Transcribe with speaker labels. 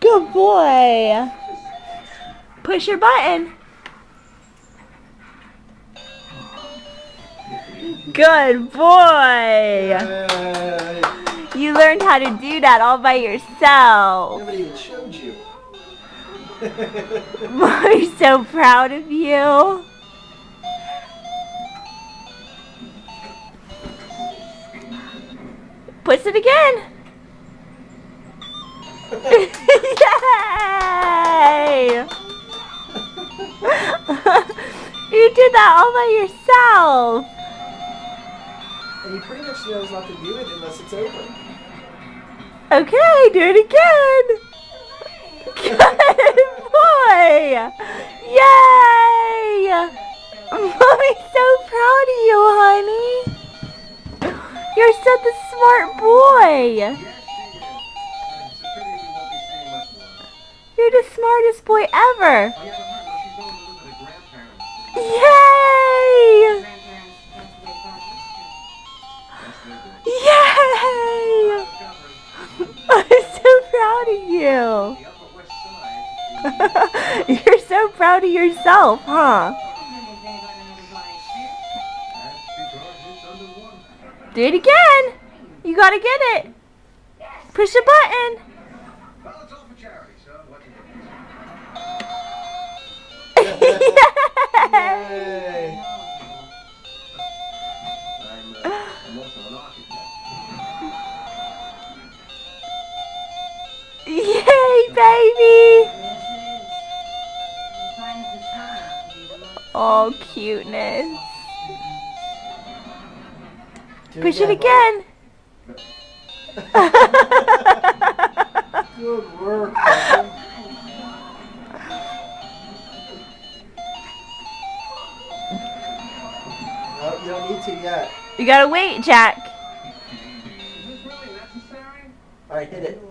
Speaker 1: Good boy. Push your button. Good boy.
Speaker 2: Yay.
Speaker 1: You learned how to do that all by yourself.
Speaker 2: Nobody even showed you.
Speaker 1: We're so proud of you. Push it again. Yay! You did that all by yourself.
Speaker 2: And he pretty much knows not to do it unless it's over.
Speaker 1: Okay, do it again. Good boy. Yay! Mommy's so proud of you, honey. You're such a smart boy. You're the smartest boy ever. Yay! Yay! I'm so proud of you. You're so proud of yourself, huh? Do it again. You gotta get it. Push the button.
Speaker 2: Yay.
Speaker 1: Yay, baby! Oh, cuteness. Push it again.
Speaker 2: Good work. No, you don't need to yet.
Speaker 1: You gotta wait, Jack.
Speaker 2: All right, hit it.